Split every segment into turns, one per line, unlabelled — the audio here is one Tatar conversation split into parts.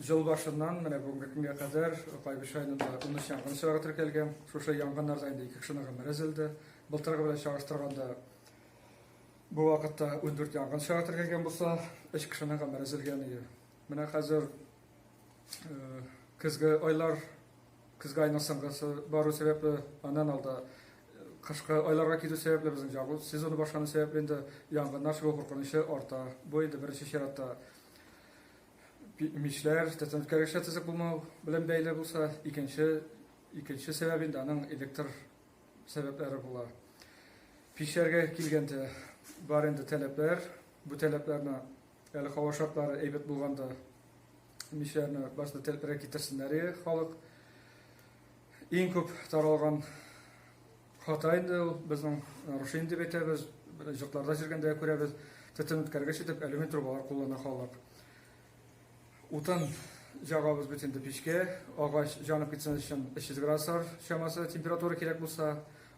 Жыл башынан менә бүгенге көнгә кадәр Кайбыш районында 13 янгын очрагы теркәлгән. Шушы янгыннар җайында 2 кешенең гомере өзелде. Былтыргы белән чагыштырганда бу вакытта 14 янгын очрагы теркәлгән булса, 3 кешенең гомере өзелгән иде. Менә хәзер көзге айлар, көзге айның соңгысы бару сәбәпле, аннан алда кышкы айларга китү сәбәпле безнең ягу сезоны башлану сәбәпле инде янгыннар чыгу куркынычы арта. Бу инде беренче чиратта мишләр, тәтәнкәргә тезек булмау белән бәйле булса, икенче сәбәп инде аның электр сәбәпләре була. Пишәргә килгәндә бар инде таләпләр, бу таләпләрне әле һава шартлары әйбәт булганда мишләрне башта таләпләргә китерсеннәр, халык иң күп таралган хата инде ул безнең нарушение дип әйтәбез, җырларда җиргәндә күрәбез, тәтәнкәргә читеп алюминий трубалар куллана халык. Утын жагабыз бит инде печкә, агач җанып китсен өчен 300 градуслар чамасы температура кирәк булса,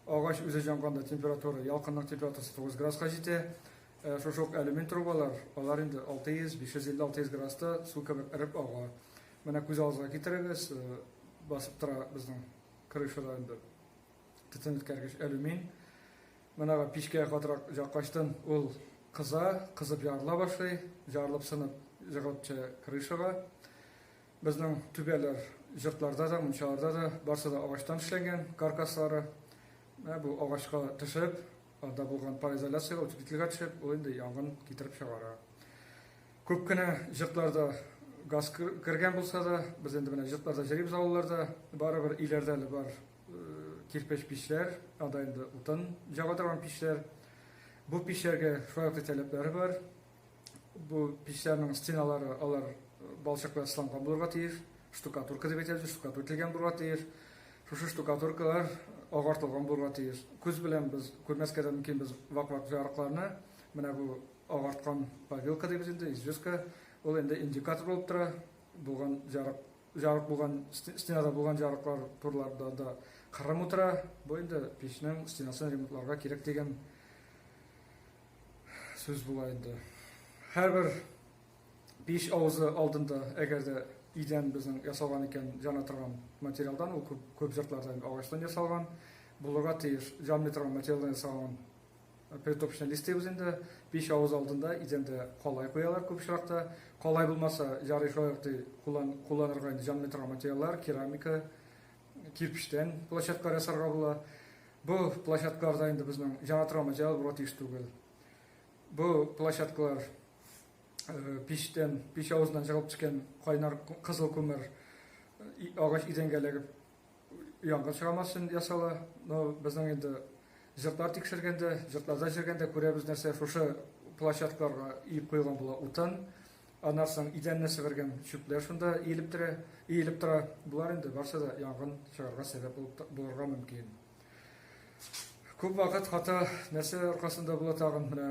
агач үзе җанганда температура, ялкынның температурасы 9 градуска җитә. Шушы алюминий трубалар, алар инде 600, 550-600 градуста су кебек эреп ага. Менә күз алдыгызга китерегез, басып тора безнең крышада инде тәтәнкәргәч алюминий. Менә печкә катырак яккачтан ул кызып ярыла башлый, жарылып сынып җыгылыпча крышага. Безнең түбәләр җыртларда да, мунчаларда да барсы да агачтан эшләнгән, каркаслары. Менә бу агачка төшеп, анда булган пароизоляциягә, утеплителгә төшеп, ул инде янгын китереп чыгара. Күп кенә җыртларда газ кергән булса да, без инде менә җыртларда җырибез авылларда, барыбер иләрдә бар кирпеч пичләр, анда инде утын җага торган пичләр. Бу пичләргә шундый таләпләре бар. Бу пичләрнең стеналары алар балчыклар исланган булырга тиеш, штукатурка дип әйтәбез, штукатуркалган булырга тиеш. Шушы штукатуркалар агартылган булырга тиеш. Күз белән без күрмәскә мөмкин без вак-вак ярыкларны, менә бу агарткан павилка дип инде, известка, ул инде индикатор булып тора. Булган жарык булган стенада булган жарыклар турларда да кырым утыра. Бу инде печнең стенасын ремонтларга кирәк дигән сүз була инде. Һәрбер пич авызы алдында әгәр дә идән безнең ясалган икән җана торган материалдан, ул күп җыртлардан агачтан ясалган, булырга тиеш җанмый торган материалдан ясалган притопочный листы үзендә пич авыз алдында идәндә калай куялар күп очракта. Калай булмаса, ярый шулай кулланырга инде җанмый торган материаллар, керамика, кирпичтән площадка ясарга була. Бу площадкаларда инде безнең җана торган материал булырга тиеш түгел. Бу площадкалар пич авызыннан чыгып төшкән кайнар кызыл күмер агач идәнгә эләгеп янгын чыгамасын ясала. Но безнең инде җыртлар тикшергәндә, җыртларда җиргәндә күрәбез нәрсә, шушы площадкаларга иеп куелган була утын, аннан соң идәнне сыгырган чүпләр шунда иелеп тора. Булар инде барса да янгын чыгарга сәбәп булырга мөмкин. Күп вакыт хата нәрсә аркасында була тагын менә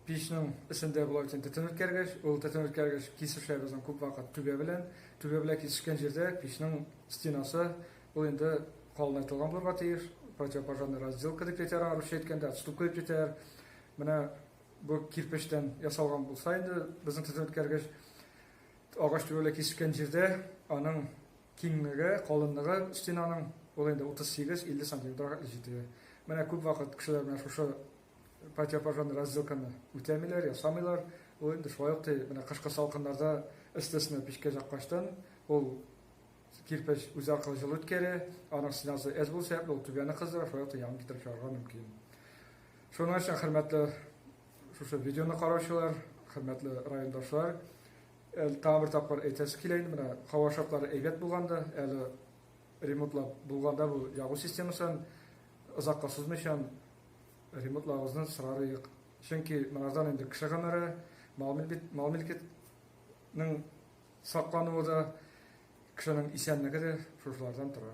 пичнең эчендә була икән тәтәнкәргәч, ул тәтәнкәргәч кисешә безнең күп вакыт түбә белән кисешкән җирдә пичнең стенасы ул инде калынайтылган булырга тиеш. Противопожарный разделка дип әйтәләр, русча әйткәндә отступка дип әйтәләр. Менә бу кирпичтән ясалган булса инде безнең тәтәнкәргәч агач түбәлә кисешкән җирдә аның киңлеге, калынлыгы стенаның ул инде 38-50 см җитә. Менә күп вакыт кешеләр менә шушы противопожарный разделканы үтәмиләр, ясамыйлар. Ул инде шулай ук менә кышкы салкыннарда өстәсенә печкә яккачтан ул кирпеч үзе аркылы җылы үткәрә, аның стенасы әз булса, ул түбәне кыздыра, шулай ук янгын китереп чыгарга мөмкин. Шуның өчен хөрмәтле шушы видеоны караучылар, хөрмәтле райондашлар, тагын бер тапкыр әйтәсе килә инде, менә һава шартлары әйбәт булганда, әле ремонтлап булганда бу ягу системасын озакка сузмыйчан ремонтлавызны сорарыйк. Чөнки монардан инде кеше гомере, мал-мөлкәтнең саклануы да, кешенең исәнлеге дә шушылардан тора.